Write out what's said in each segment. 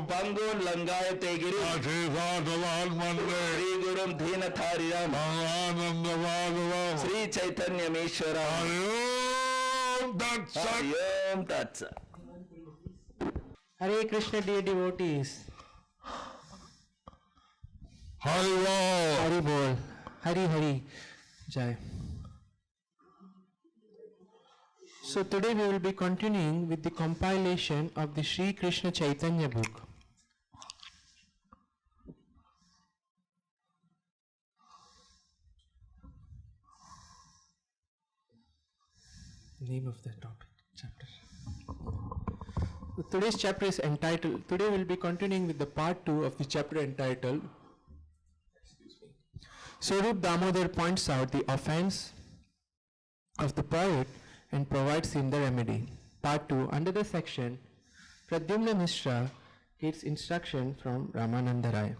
Pangun Langayate Giri Sri Gurum Dhinatharyam Sri Chaitanya Meshwara Om Tat Sat. Hare Krishna, dear devotees. Hari Bol. Hari Bol. Hari Hari. Jai. So today we will be continuing with the compilation of the Sri Krishna Chaitanya book. Name of the topic, chapter. Today's chapter is entitled, today we will be continuing with the part 2 of the chapter entitled, Svarūpa Dāmodara points out the offense of the poet and provides him the remedy. Part 2, under the section, Pradyumna Mishra gets instruction from Ramananda Rai.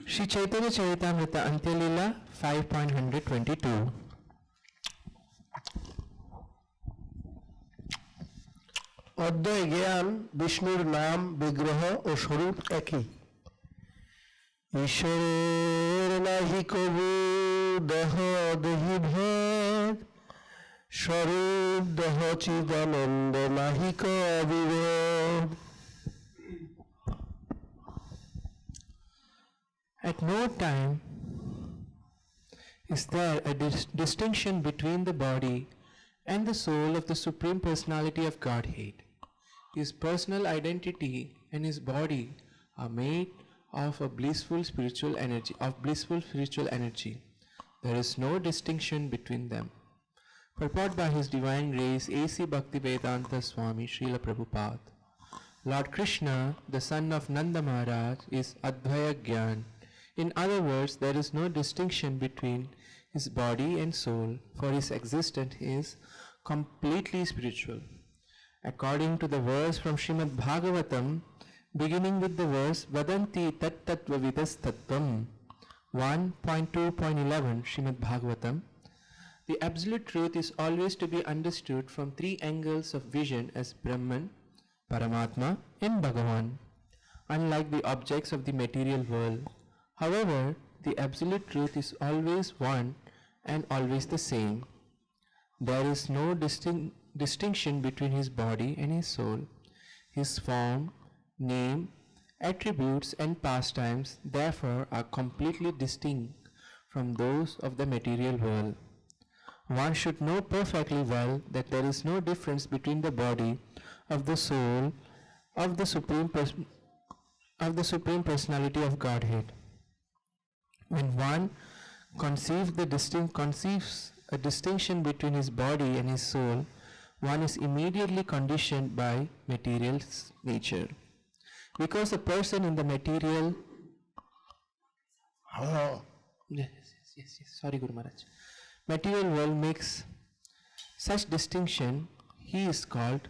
Shri Chaitanya Charitamrita Antyalila 5.122. অদ্বয় জ্ঞান বিষ্ণুর নাম বিগ্রহ ও স্বরূপ একই ঈশ্বরের নাহি কবু দেহ দেহি ভেদ স্বরূপ দেহ চিদানন্দ নাহি অবিভেদ At no time is there a distinction between the body and the soul of the Supreme Personality of Godhead. His personal identity and his body are made of blissful spiritual energy. There is no distinction between them. Purport by His Divine Grace A.C. Bhaktivedanta Swami Srila Prabhupada. Lord Krishna, the son of Nanda Maharaj, is Advaya Gyan. In other words, there is no distinction between his body and soul, for his existence is completely spiritual. According to the verse from Srimad Bhagavatam, beginning with the verse Vadanti tat tattva vidas tattvam 1.2.11 Srimad Bhagavatam, the absolute truth is always to be understood from three angles of vision as Brahman, Paramatma and Bhagavan, unlike the objects of the material world. However, the absolute truth is always one and always the same. There is no distinction between his body and his soul. His form, name, attributes and pastimes therefore are completely distinct from those of the material world. One should know perfectly well that there is no difference between the body of the soul of the Supreme Personality of Godhead. When one conceives a distinction between his body and his soul, one is immediately conditioned by material nature. Because a person in the material Sorry, Guru Maharaj. Material world makes such distinction, he is called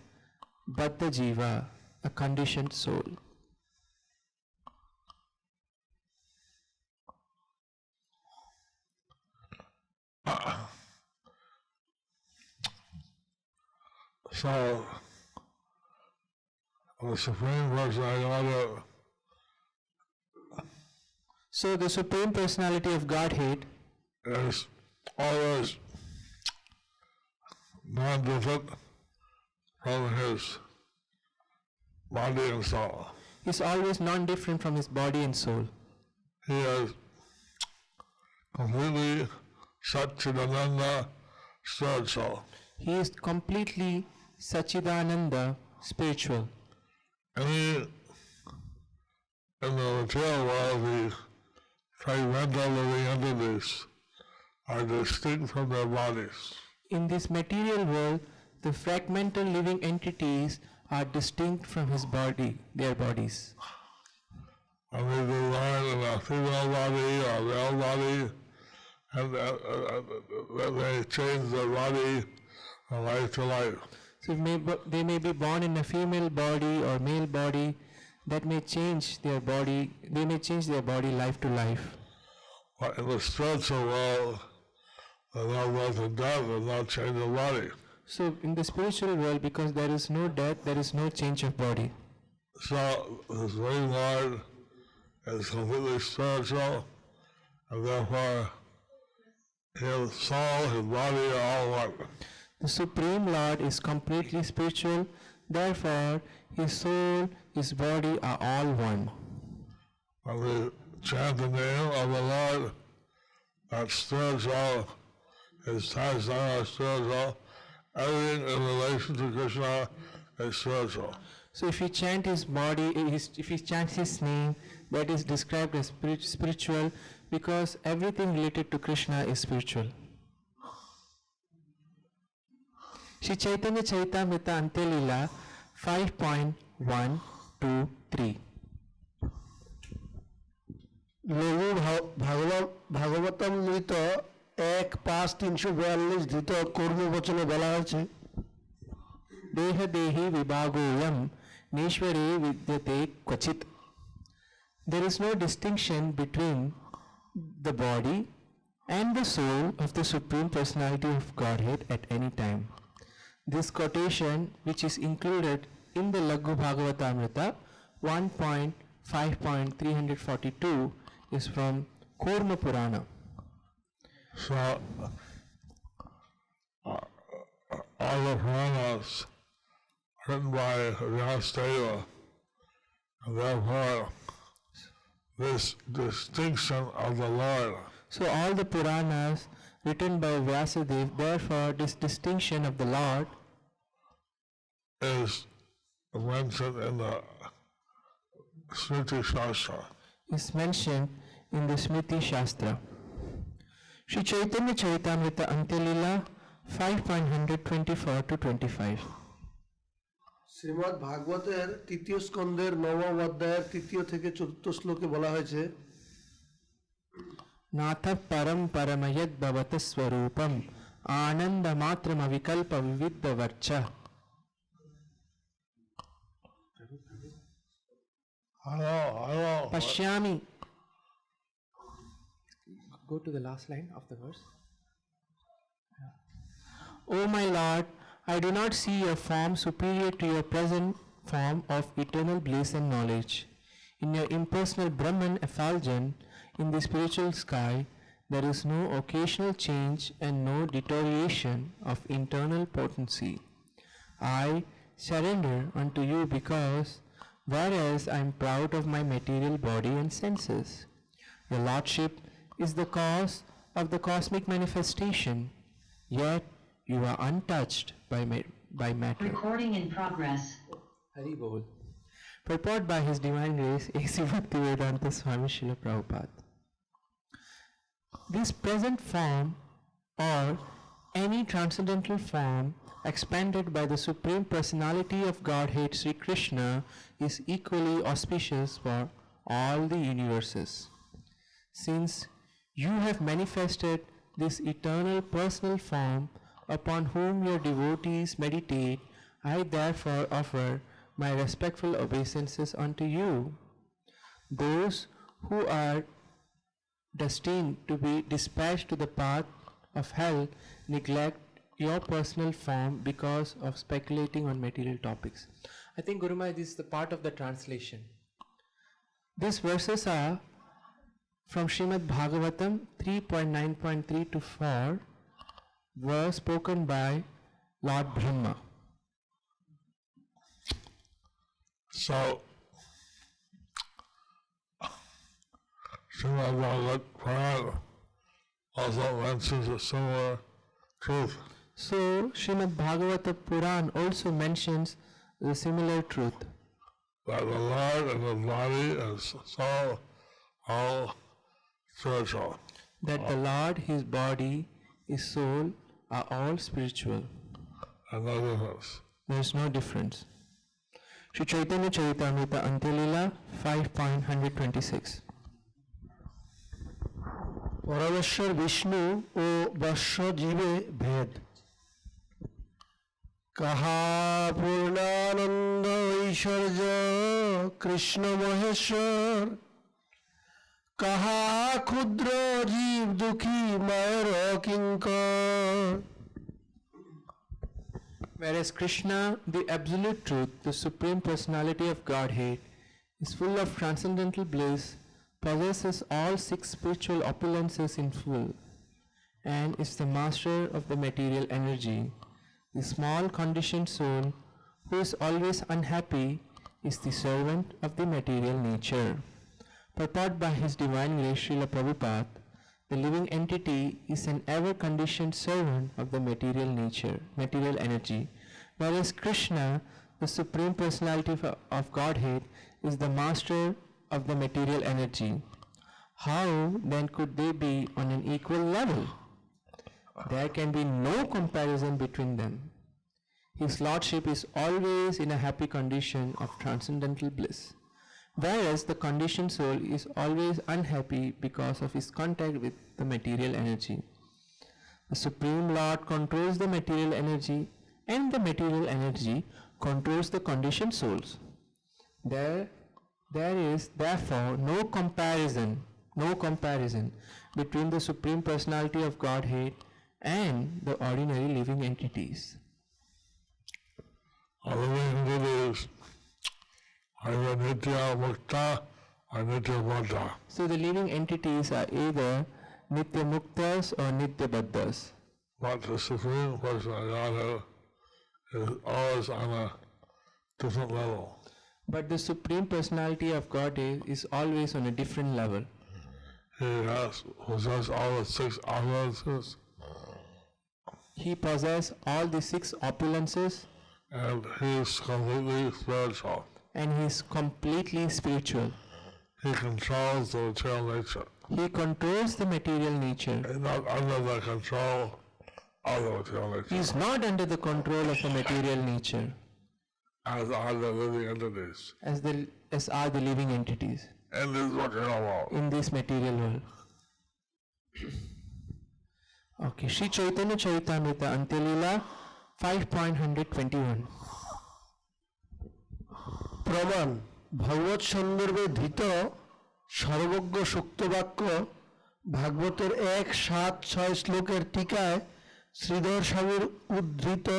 Baddha Jiva, a conditioned soul. So, the Supreme Personality the Supreme Personality of Godhead is always non-different from his body and soul. Is always non-different from his body and soul. He is completely Satchidananda spiritual. He is completely Satchidananda spiritual. In the material world, the fragmental living entities are distinct from their bodies. In this material world, the fragmental living entities are distinct from his body, their bodies. And they design in a female body or male body, and they change their body from life to life. So they may be born in a female body or male body, that may change their body, they may change their body life to life. But in the spiritual world, the no birth and death does not change the body. So in the spiritual world, because there is no death, there is no change of body. So the Supreme Lord is completely spiritual, and therefore his soul, his body are all one. The Supreme Lord is completely spiritual, therefore his soul, his body are all one. When we chant the name of the Lord, that's spiritual, his tasks are spiritual, everything in relation to Krishna is spiritual. So if you chant his body, if you chant his name, that is described as spiritual, because everything related to Krishna is spiritual. Shri Chaitanya Charitamrita Antyalila 5.123. লঘু ভাগবতামৃত 1:5-342 ধৃত কর্মবচনে বলা হয়েছে দেহ দেহি vibhagoyam neshware vidyate kvachit. There is no distinction between the body and the soul of the Supreme Personality of Godhead at any time. This quotation, which is included in the Laghu Bhagavatamrita 1.5.342, is from Kurma Purana. So, all the Puranas written by Vyasdeva, and therefore this distinction of the Lord. So all the Puranas written by Vyasadeva, therefore this distinction of the Lord is mentioned in the Smriti Shastra. is mentioned in the Smriti Shastra. Shri Chaitanya Charitamrita Antyalila 5.124-25. Shrimad ভাগবতের তৃতীয় স্কন্ধের নবম অধ্যায়ের তৃতীয় থেকে চতুর্থ শ্লোকে বলা হয়েছে नाथ परम परमयद भवत स्वरूपम आनंद मात्रम विकल्प विविध वर्च. Hello. Pashyami. Go to the last line of the verse. O my Lord, I do not see a form superior to your present form of eternal bliss and knowledge. In your impersonal Brahman effulgence, in the spiritual sky, there is no occasional change and no deterioration of internal potency. I surrender unto you because, whereas I am proud of my material body and senses, your Lordship is the cause of the cosmic manifestation, yet you are untouched by matter. Recording in progress. Hari Bol. Purport by His Divine Grace A.C. Bhaktivedanta Swami Srila Prabhupada. This present form or any transcendental form expanded by the Supreme Personality of Godhead Sri Krishna is equally auspicious for all the universes. Since you have manifested this eternal personal form upon whom your devotees meditate, I therefore offer my respectful obeisances unto you. Those who are destined to be dispatched to the path of hell neglect your personal form because of speculating on material topics. I think Guru Maharaj, this is the part of the translation. These verses are from Srimad Bhagavatam 3.9.3-4, were spoken by Lord Brahma. So, Srimad Bhagavad Purana also mentions a similar truth. So, Srimad Bhagavata Puran also mentions the similar truth. That the Lord and the body and soul all spiritual. That the Lord, His body, His soul are all spiritual. And no difference. There is no difference. Shri Chaitanya Charitamrita Antyalila 5.126. পরমেশ্বর বিষ্ণু ও বর্ষ জীবে ভেদ কাহা পূর্ণানন্দ ঐশ্বর্য কৃষ্ণ মহেশ্বর কাহা ক্ষুদ্র জীব দুঃখী মায়ের কিঙ্কর Whereas Krishna, the absolute truth, the Supreme Personality of Godhead, is full of transcendental bliss, possesses all six spiritual opulences in full, and is the master of the material energy. The small conditioned soul, who is always unhappy, is the servant of the material nature. Purport by His Divine Grace Srila Prabhupada, the living entity is an ever-conditioned servant of the material nature, material energy, whereas Krishna, the Supreme Personality of Godhead, is the master of the material energy. How then could they be on an equal level? There can be no comparison between them. His Lordship is always in a happy condition of transcendental bliss, whereas the conditioned soul is always unhappy because of his contact with the material energy. The Supreme Lord controls the material energy, and the material energy controls the conditioned souls. There is therefore no comparison between the Supreme Personality of Godhead and the ordinary living entities. All living entities either Nitya Mukta or Nitya Baddha. So the living entities are either Nitya Muktas or Nitya Baddhas. But the Supreme Personality is always on a different level. But the Supreme Personality of Godhead is always on a different level. He possesses all the six opulences. He possesses all the six opulences. And he is completely spiritual. And he is completely spiritual. He controls the material nature. He controls the material nature. He's not under the control of the material nature. He is not under the control of the material nature. As are the living entities. As are the living entities. In this material world. In this material world. Okay, Sri Chaitanya Charitamrita Antyalila 5.121. প্রমাণ ভগবৎ সন্দর্ভে ধৃত সর্বজ্ঞ সুক্তবাক্য ভাগবতের 1-7-6 শ্লোকের টিকায় শ্রীধর স্বামীর উদ্ধৃত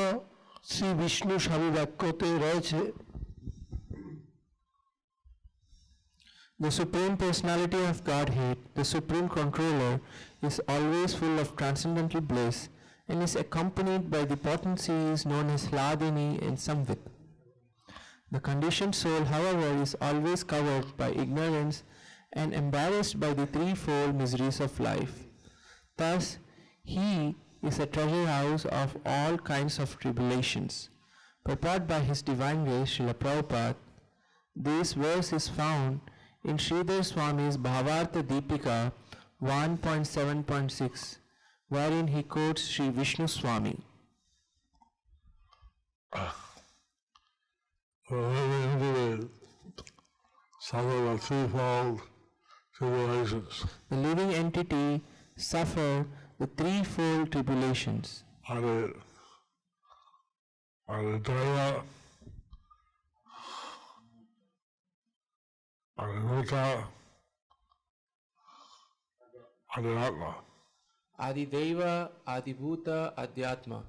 শ্রী বিষ্ণু স্বামী বাক্যতে রয়েছে The Supreme Personality of Godhead, the Supreme Controller, is always full of transcendental bliss and is accompanied by the potencies known as Hladini and Samvit. The conditioned soul, however, is always covered by ignorance and embarrassed by the threefold miseries of life. Thus, he is a treasure house of all kinds of tribulations. Purport by His Divine Grace Srila Prabhupada, this verse is found in Sridhar Swami's Bhavartha Deepika 1.7.6, wherein he quotes Sri Vishnu Swami. The living entities suffer the threefold tribulations. The living entity suffer the threefold tribulations. Adideva, Adinutta, Adhyatma. Adideva, Adibhuta, Adhyatma.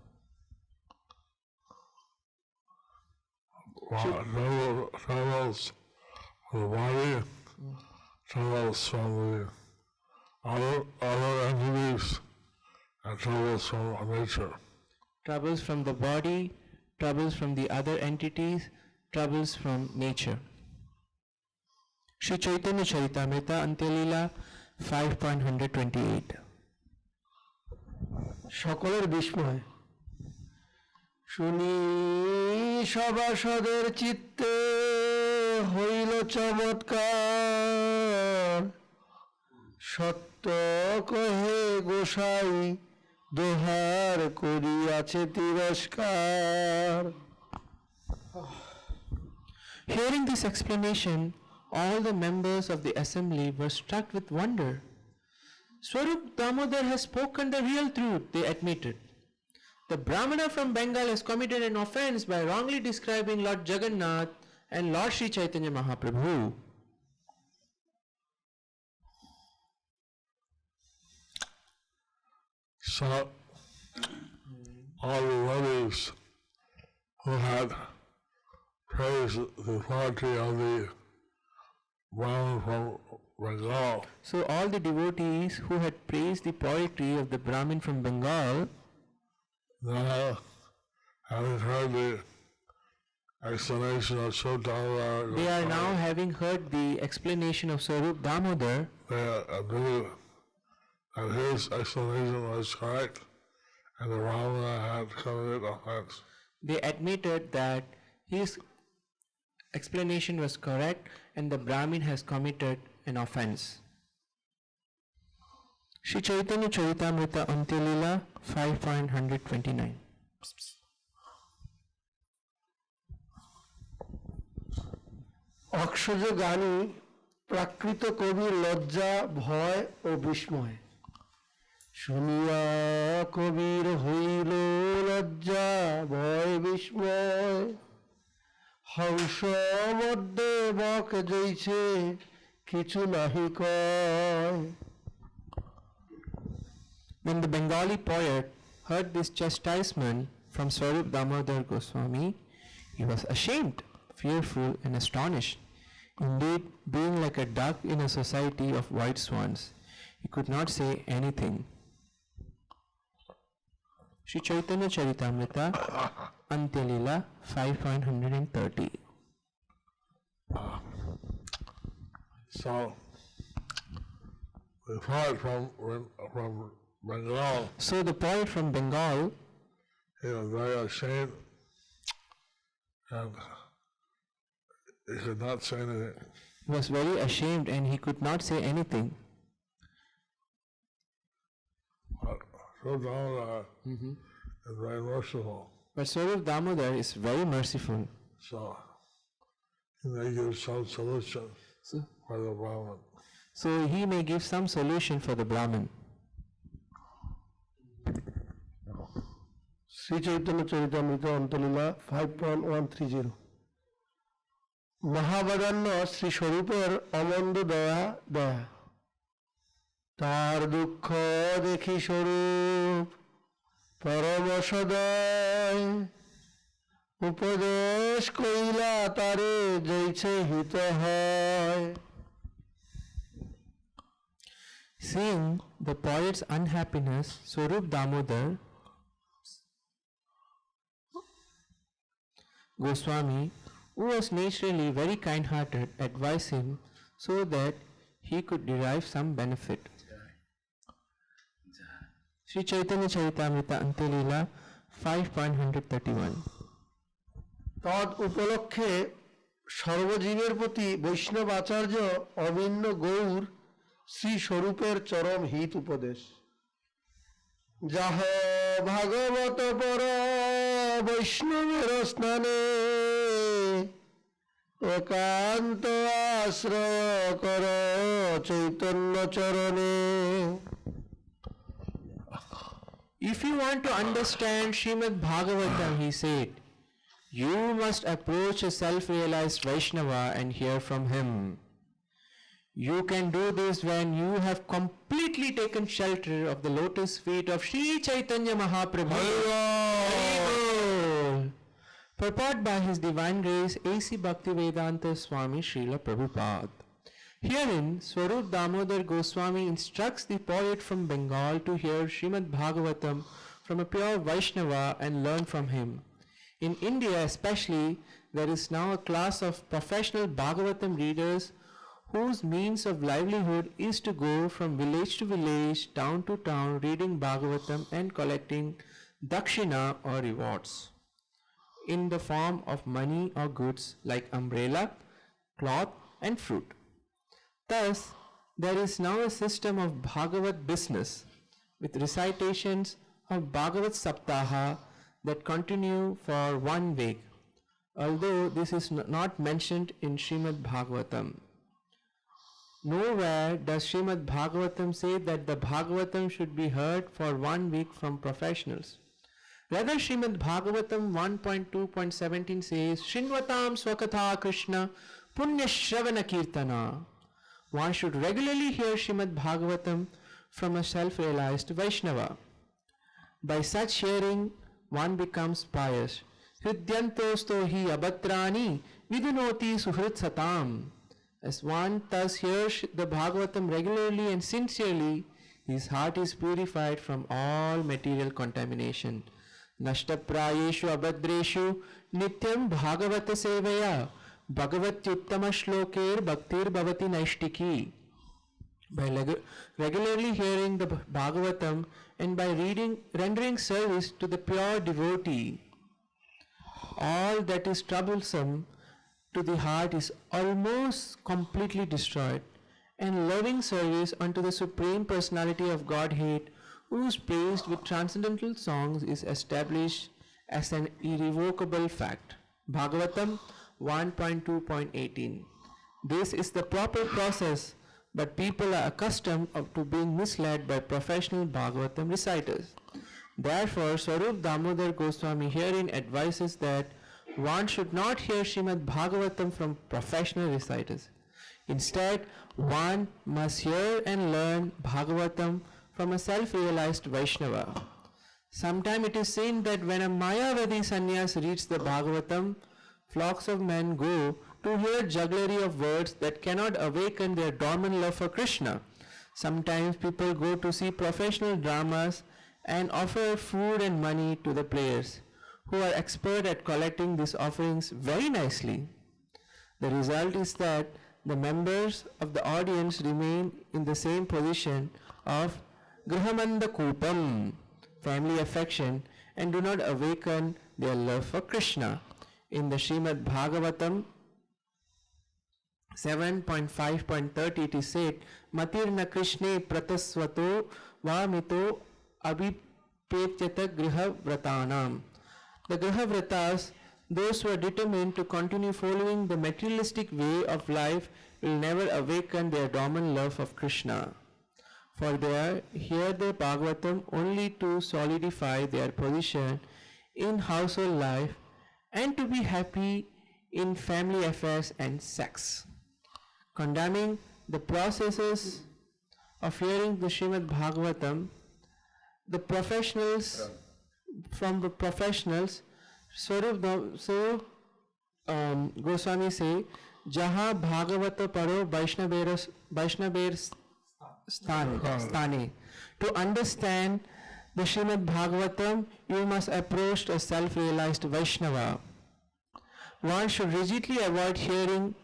Travels from the body, travels from the other entities, and travels from nature. Troubles from the body, troubles from the other entities, troubles from nature. Sri Chaitanya Charitamrita Antyalila 5.128. সকলের বিস্ময় শুনি সভাসদের চিত্তে হইল চমৎকার সত্য কহে গোসাই দোহার করিয়াছে তিরস্কার Hearing this explanation, all the members of the assembly were struck with wonder. Svarūpa Dāmodara has spoken the real truth, they admitted. The Brahmana from Bengal has committed an offense by wrongly describing Lord Jagannath and Lord Sri Chaitanya Mahaprabhu. So, all the devotees who had praised the poetry of the Brahmin from Bengal. So all the devotees who had praised the poetry of the Brahmin from Bengal, now, having heard the explanation of Svarūpa, they are now having heard the explanation of Svarūpa Dāmodara, they agree that his explanation was correct and the Brahmana had committed offense. they admitted that his explanation was correct and the Brahmin has committed an offense. Shri Chaitanya Charitamrita Antyalila 5.129. অক্ষজ গানী প্রাকৃত কবির লজ্জা ভয় ও বিস্ময় শুনিয়া কবির হইল লজ্জা ভয় বিস্ময় হংস মধ্যে বক জইছে কিছু নাহি কয়. When the Bengali poet heard this chastisement from Svarūpa Dāmodara Goswami, he was ashamed, fearful and astonished. Indeed, being like a duck in a society of white swans, he could not say anything. Shri Chaitanya Charitamrita Antyalila 5.130. So, the poet from Bengal, So the poet from Bengal, he was very ashamed and he could not say anything. was very ashamed and he could not say anything. But Svarūpa is very merciful, But Svarūpa Dāmodara is very merciful. so he may give some solution So, for the Brahmin. so he may give some solution for the Brahmin. Shri Chaitanya Charitamrita অন্তলীলা 5.130. মহাবদান্য Shri স্বরূপের অমন্দ দয়া দয়া তার দুঃখ দেখি স্বরূপ পরম সদয় উপদেশ কইলা তারে জৈছে হিত হয়. Seeing the poet's unhappiness, Svarūpa Dāmodara Goswami, who was naturally very kind-hearted, advised him so that he could derive some benefit. Shri Chaitanya Charitamrita Antyalila 5.131. তদ উপলক্ষে সর্বজীবের প্রতি বৈষ্ণব আচার্য অভিন্ন গৌর শ্রী স্বরূপের চরম হিত উপদেশ. যাহ ভাগবত পর বৈষ্ণবের স্নানে একান্ত আশ্রয় কর চৈতন্য চরণে. If you want to understand Srimad Bhagavatam, he said, you must approach a self-realized Vaishnava and hear from him. You can do this when you have completely taken shelter of the lotus feet of Sri Chaitanya Mahaprabhu. Purport by His Divine Grace A.C. Bhaktivedanta Swami Srila Prabhupada. Herein, Svarūpa Dāmodara Goswami instructs the poet from Bengal to hear Srimad Bhagavatam from a pure Vaishnava and learn from him. In India especially, there is now a class of professional Bhagavatam readers whose means of livelihood is to go from village to village, town to town, reading Bhagavatam and collecting dakshina or rewards in the form of money or goods like umbrella, cloth and fruit. Thus, there is now a system of Bhagavat business with recitations of Bhagavat Saptaha that continue for 1 week, although this is not mentioned in Srimad Bhagavatam. Nowhere does Srimad Bhagavatam say that the Bhagavatam should be heard for 1 week from professionals. Rather, Srimad Bhagavatam 1.2.17 says, Shinvatam Swakatha Krishna Punya Shravana Kirtana. One should regularly hear Srimad Bhagavatam from a self-realized Vaishnava. By such hearing, one becomes pious. Hridyantosto hi abatrani vidunoti suhrit satam. As one thus hears the Bhagavatam regularly and sincerely, his heart is purified from all material contamination. Nashtaprayeshu abhadreshu nityam bhagavata sevaya bhagavatyuttama shloker bhaktir bhavati naishtiki. By regularly hearing the Bhagavatam and by rendering service to the pure devotee, all that is troublesome to the heart is almost completely destroyed, and loving service unto the Supreme Personality of Godhead, who is praised with transcendental songs, is established as an irrevocable fact. Bhagavatam 1.2.18. This is the proper process, but people are accustomed to being misled by professional Bhagavatam reciters. Therefore, Svarūpa Dāmodara Goswami herein advises that one should not hear Srimad Bhagavatam from professional reciters. Instead, one must hear and learn Bhagavatam from a self-realized Vaishnava. Sometimes it is seen that when a Mayavadi sannyas reads the Bhagavatam, flocks of men go to hear jugglery of words that cannot awaken their dormant love for Krishna. Sometimes people go to see professional dramas and offer food and money to the players, who are expert at collecting these offerings very nicely. The result is that the members of the audience remain in the same position of Grihamanda Kupam, family affection, and do not awaken their love for Krishna. In the Srimad Bhagavatam 7.5.30 it is said, Matirna Krishne pratasvato vamito abhipetyata griha vratanam. The griha vratas, those who are determined to continue following the materialistic way of life, will never awaken their dormant love of Krishna. For they hear the Bhagavatam only to solidify their position in household life and to be happy in family affairs and sex. Condemning the processes of hearing the Srimad Bhagavatam, the professionals, Svarūpa Goswami say, Jaha Bhagavata Paro Vaishnaver Sthane. To understand the Srimad Bhagavatam, you must approach a self-realized Vaishnava. One should rigidly avoid hearing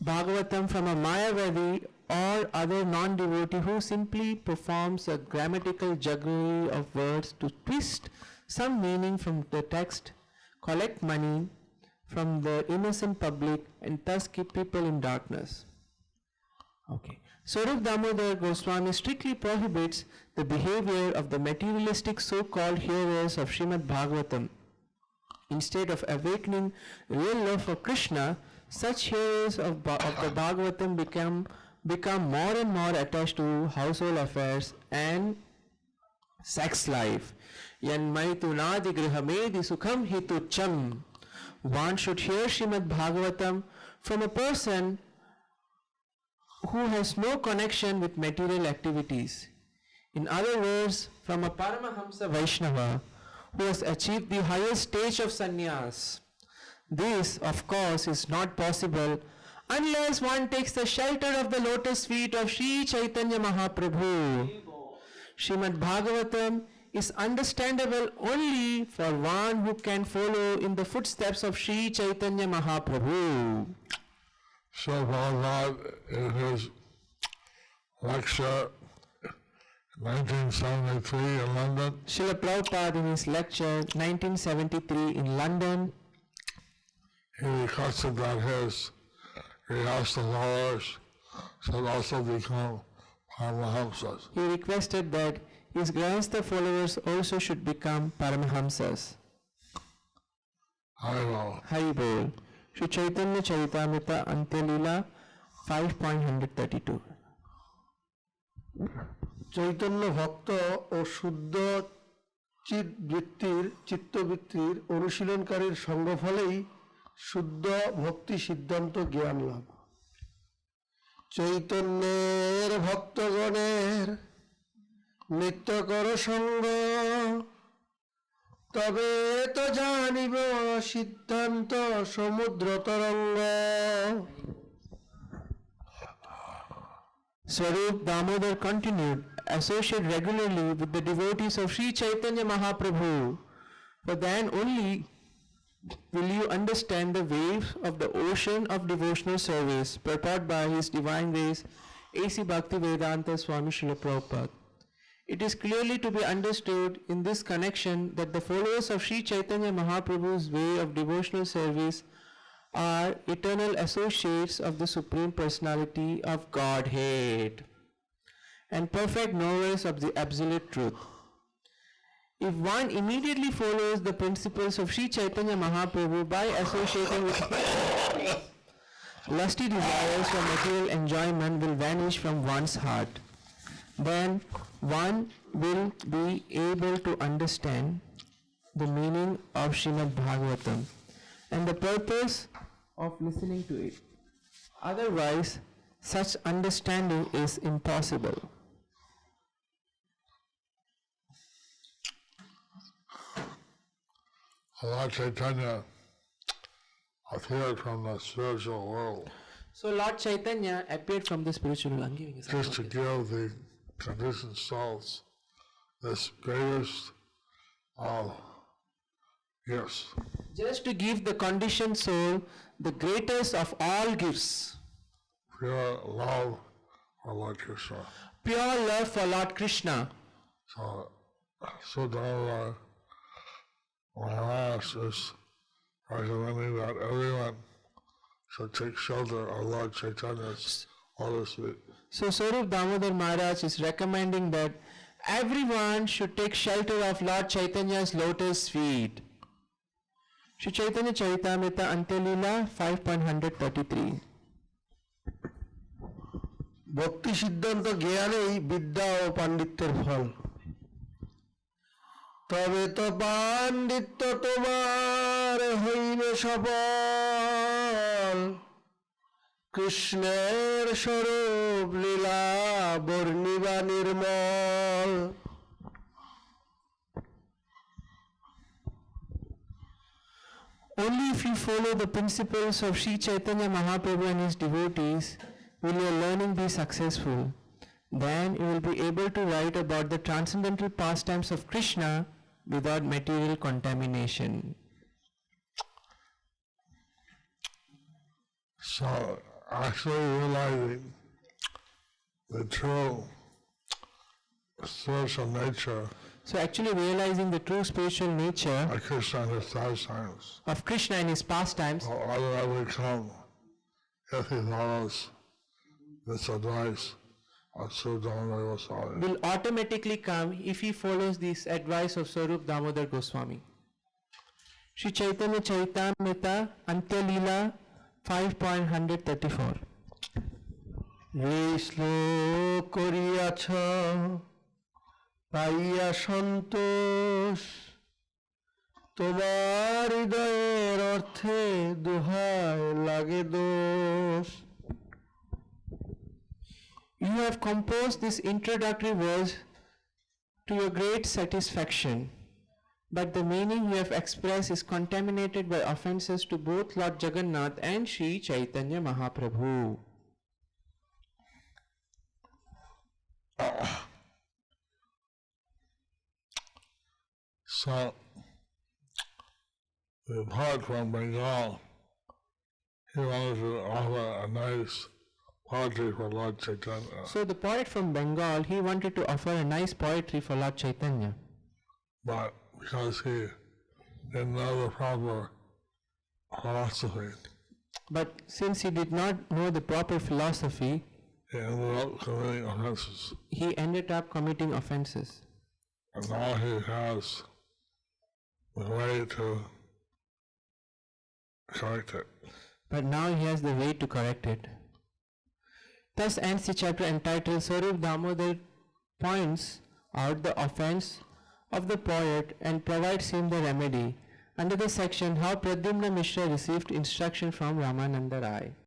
Bhagavatam from a Mayavadi or other non-devotee who simply performs a grammatical jugglery of words to twist some meaning from the text, collect money from the innocent public, and thus keep people in darkness. Okay. Svarūpa Dāmodara Goswami strictly prohibits the behavior of the materialistic so-called hearers of Srimad Bhagavatam. Instead of awakening real love for Krishna, such hearers of the Bhagavatam become more and more attached to household affairs and sex life. Yanmaitu nadi grihamedi sukham hitucham. One should hear Srimad Bhagavatam from a person who has no connection with material activities. In other words, from a Paramahamsa Vaishnava who has achieved the highest stage of sannyas. This, of course, is not possible unless one takes the shelter of the lotus feet of Sri Chaitanya Mahaprabhu. Srimad Bhagavatam is understandable only for one who can follow in the footsteps of Sri Chaitanya Mahaprabhu. So Prabhupada, in his lecture 1973 in London, Srila Prabhupada in his lecture 1973 in London, he requested that his Grihastha followers should also become Paramahamsas. he requested that his Grihastha followers also should become Paramahamsas. Haribol. Haribol. Sri Chaitanya Charitamrita Antyalila 5.132. Chaitanya ভক্ত ও শুদ্ধ চিত্তবৃত্তির অনুশীলনকারীর সঙ্গ ফলেই শুদ্ধ ভক্তি সিদ্ধান্ত জ্ঞান লাভ। চৈতন্যের ভক্তগণের নিত্য কর সঙ্গ, তবে তো জানিব সিদ্ধান্ত সমুদ্র তরঙ্গ। Svarūpa Dāmodara continued, associate regularly with the devotees of Sri Chaitanya Mahaprabhu, for then only will you understand the waves of the ocean of devotional service purport by His Divine Grace A.C. Bhaktivedanta Swami Srila Prabhupada. It is clearly to be understood in this connection that the followers of Sri Chaitanya Mahaprabhu's way of devotional service are eternal associates of the Supreme Personality of Godhead and perfect knowers of the Absolute Truth. If one immediately follows the principles of Sri Chaitanya Mahaprabhu by associating with lusty desires for material enjoyment will vanish from one's heart. Then one will be able to understand the meaning of Srimad Bhagavatam and the purpose of listening to it. Otherwise, such understanding is impossible. Lord Chaitanya appeared from the spiritual world So Lord Chaitanya appeared from the spiritual world. just to give the conditioned souls this greatest of gifts. Just to give the conditioned soul the greatest of all gifts, Pure love for Lord Krishna. pure love for Lord Krishna. So Dāmodara Maharaj is recommending that everyone should take shelter of Lord Chaitanya's lotus feet. So Svarūpa Dāmodara Maharaj is recommending that everyone should take shelter of Lord Chaitanya's lotus feet. Shri Chaitanya Charitamrita Antyalila 5.133. ভক্তি সিদ্ধান্ত জ্ঞানেই বিদ্যা ও পাণ্ডিত্যের ফল। তবে তো পাণ্ডিত্য তোমার হইবে সফল, কৃষ্ণের স্বরূপ লীলা বর্ণিবা নির্মল। Only if you follow the principles of Sri Chaitanya Mahaprabhu and his devotees will your learning be successful. Then you will be able to write about the transcendental pastimes of Krishna without material contamination. So actually realizing the true spiritual nature So actually realizing the true spiritual nature of Krishna and his pastimes of Krishna and his pastimes will automatically come if he follows this advice of Sri Dāmodara Goswami. will automatically come if he follows this advice of Svarūpa Dāmodara Goswami. Shri Chaitanya Charitamrita Antyalila 5.134. এই শ্লোক করিয়াছ পাইয়া সন্তোষ, তোমার হৃদয়ের অর্থে দুহায় লাগে দোষ। You have composed this introductory verse to your great satisfaction, but the meaning you have expressed is contaminated by offenses to both Lord Jagannath and Sri Chaitanya Mahaprabhu. So the poet from Bengal, he wanted to offer a nice poetry for Lord Chaitanya. So the poet from Bengal, he wanted to offer a nice poetry for Lord Chaitanya. But because he didn't know the proper philosophy, But since he did not know the proper philosophy, he ended up committing offenses. he ended up committing offenses. And now he has the way to correct it. But now he has the way to correct it. Thus ends the chapter entitled Svarūpa Dāmodara points out the offense of the poet and provides him the remedy under the section How Pradyumna Mishra received instruction from Ramananda Rai.